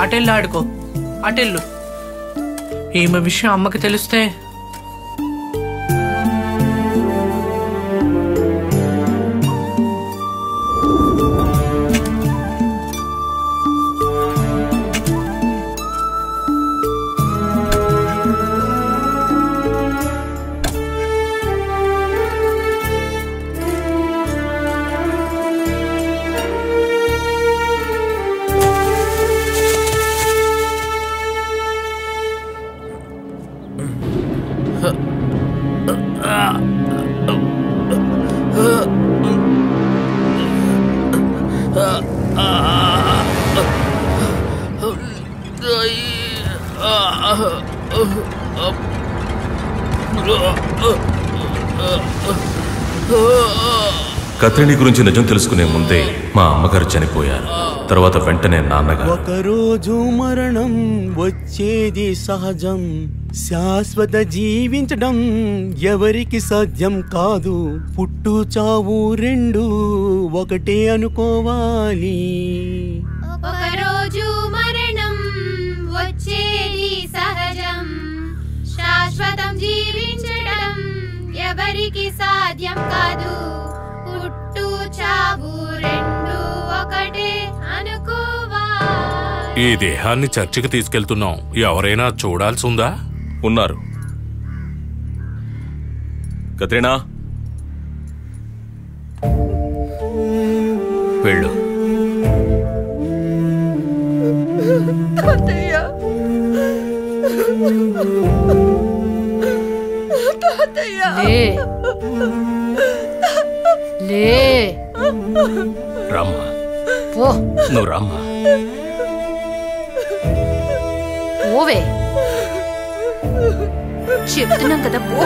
అటెళ్ళు ఆడుకో, అటెళ్ళు. ఈమె విషయం అమ్మకి తెలిస్తే కత్రిని గురించి నిజం తెలుసుకునే ముందే మా అమ్మగారు చనిపోయారు. తర్వాత వెంటనే నాన్నగారు. ఒకరోజు మరణం వచ్చేది సహజం, శాశ్వత జీవించడం ఎవరికి సాధ్యం కాదు. పుట్టు చావు రెండు ఒకటే అనుకోవాలి. ఒకరోజు మరణం వచ్చేది సహజం, శాశ్వతం జీవించడం ఎవరికి సాధ్యం కాదు. పుట్టు చావు రెండు ఒకటే అనుకోవాలి. ఈ దేహాన్ని చర్చికి తీసుకెళ్తున్నాం. ఎవరైనా చూడాల్సి ఉందా? ఉన్నారు. కత్రినా, వెళ్ళు. రామ్మా, నువ్వు రామ్మా. ఓవే చెప్తున్నాం కదా, పో.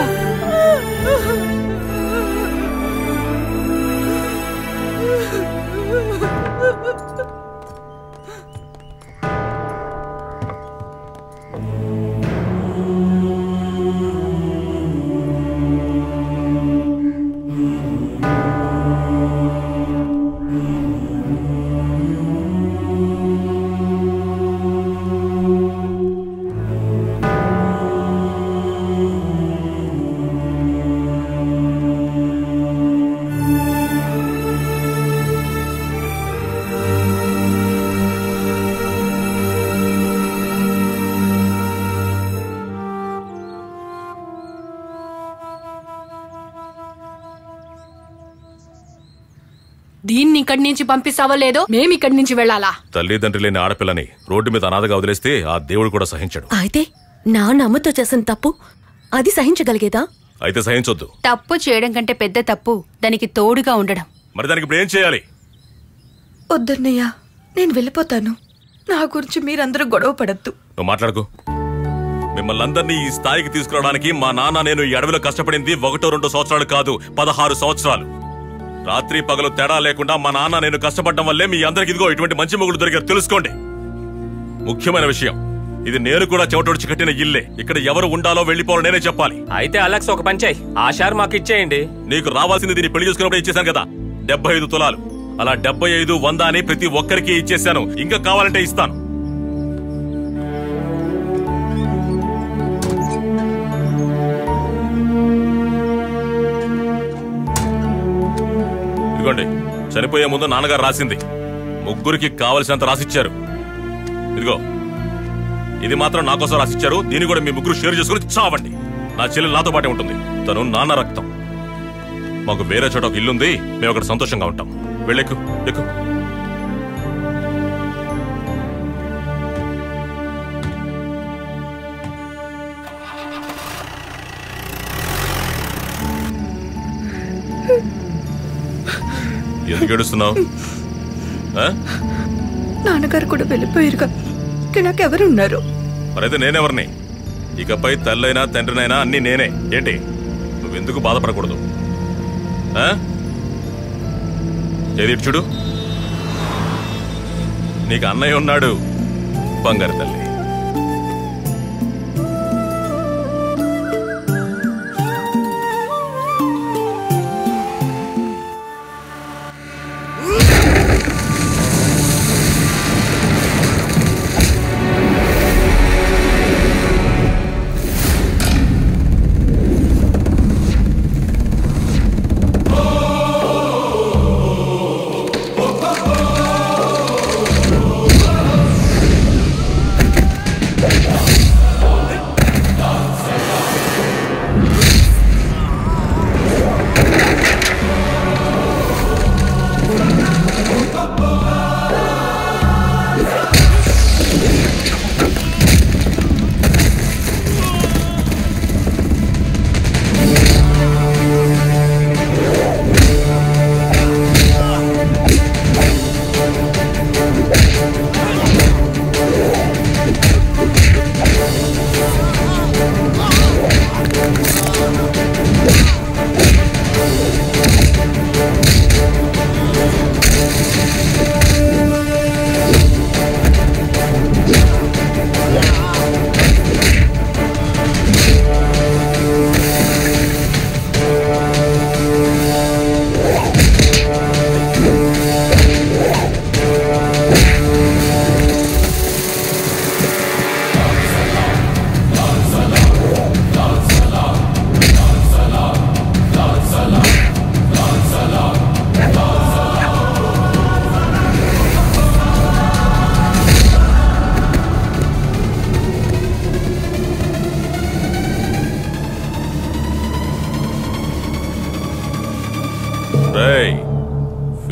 దీన్ని ఇక్కడి నుంచి పంపిస్తావో లేదో మేము ఇక్కడి నుంచి వెళ్ళాలా? తల్లిదండ్రి లేని ఆడపిల్లని రోడ్డు మీద అనాథగా వదిలేస్తే ఆ దేవుడు కూడా సహించడు. అయితే నాన్న అమ్మతో చేసిన తప్పు అది సహించగలిగేదా? అయితే సహించొద్దు. తప్పు చేయడం కంటే పెద్ద తప్పు దానికి తోడుగా ఉండడం. మరి దానికి ఇప్పుడు ఏం చేయాలి? వద్దన్నయ్య, నేను వెళ్ళిపోతాను. నా గురించి మీరందరూ గొడవ పడద్దు. నువ్వు మాట్లాడుకో. మిమ్మల్ని అందరినీ ఈ స్థాయికి తీసుకురావడానికి మా నాన్న నేను ఈ అడవిలో కష్టపడింది 1-2 సంవత్సరాలు కాదు, 16 సంవత్సరాలు. రాత్రి పగలు తేడా లేకుండా మా నాన్న నేను కష్టపడడం వల్లే మీ అందరికి ఇదిగో ఇటువంటి మంచి మొగుడు దొరికారు. తెలుసుకోండి. ముఖ్యమైన విషయం, ఇది నేను కూడా చెమటొడిచి కట్టిన ఇల్లే. ఇక్కడ ఎవరు ఉండాలో వెళ్ళిపోవాలో నేనే చెప్పాలి. అయితే అలెక్స్ ఒక పని చేయి, ఆ షేర్ మాకు ఇచ్చేయండి. నీకు రావాల్సింది దీన్ని పెళ్లి చేసుకున్నప్పుడు ఇచ్చేసాను కదా, 75 తులాలు. అలా 75, 100 అని ప్రతి ఒక్కరికి ఇచ్చేసాను. ఇంకా కావాలంటే ఇస్తాను. ఇదిగోండి, చనిపోయే ముందు నాన్నగారు రాసింది. ముగ్గురికి కావలసినంత రాసిచ్చారు. ఇదిగో, ఇది మాత్రం నా కోసం రాసిచ్చారు. దీన్ని కూడా మీ ముగ్గురు షేర్ చేసుకుని చావండి. నా చెల్లెలు నాతో పాటే ఉంటుంది. తను నాన్న రక్తం. మాకు వేరే చోట ఒక ఇల్లుంది. మేము అక్కడ సంతోషంగా ఉంటాం. వెళ్ళెక్కు, ఎక్కు. ఎందుకు ఏడుస్తున్నావు? నాన్నగారు కూడా వెళ్ళిపోయారుగా, నాకెవరున్నారు? మరైతే నేనెవరిని? ఇకపై తల్లైనా తండ్రినైనా అన్ని నేనే. ఏంటి, నువ్వెందుకు బాధపడకూడదు? ఏది చూడు, నీకు అన్నయ్య ఉన్నాడు, బంగారు తల్లి.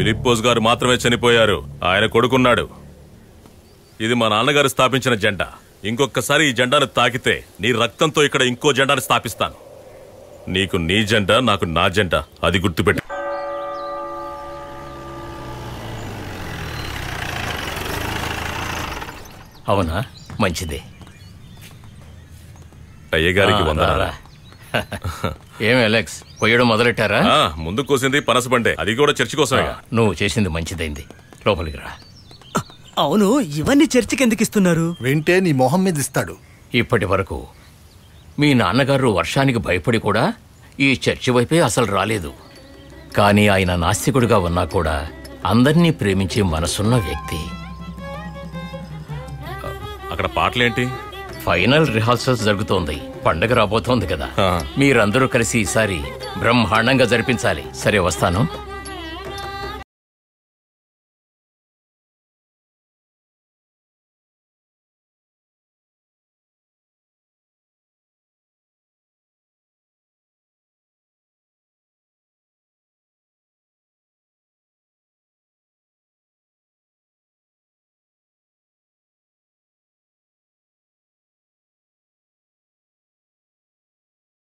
ఫిలిప్పోస్ గారు మాత్రమే చనిపోయారు. ఆయన కొడుకున్నాడు. ఇది మా నాన్నగారు స్థాపించిన జెండా. ఇంకొకసారి ఈ జెండాను తాకితే నీ రక్తంతో ఇక్కడ ఇంకో జెండాను స్థాపిస్తాను. నీకు నీ జెండా, నాకు నా జెండా. అది గుర్తుపెట్టు. అవునా? మంచిదే. అయ్యగారికి వందనాలు. ఏం అలెక్స్, కొయ్యడం మొదలెట్టారా? ముందు కోసింది పనసపండే, అది కూడా చర్చి కోసమే. నువ్వు చేసింది మంచిదైంది. లోపలికి రా. అవును, ఇవన్నీ చర్చికి ఎందుకు ఇస్తున్నారు? వింటే నీ మొహం మీద ఇస్తాడు. ఇప్పటి వరకు మీ నాన్నగారు వర్షానికి భయపడి కూడా ఈ చర్చి వైపే అసలు రాలేదు. కానీ ఆయన నాస్తికుడిగా ఉన్నా కూడా అందర్నీ ప్రేమించే మనసున్న వ్యక్తి. అక్కడ పాటలేంటి? ఫైనల్ రిహార్సల్స్ జరుగుతోంది. పండగ రాబోతోంది కదా, మీరందరూ కలిసి ఈసారి బ్రహ్మాండంగా జరిపించాలి. సరే, వస్తాను.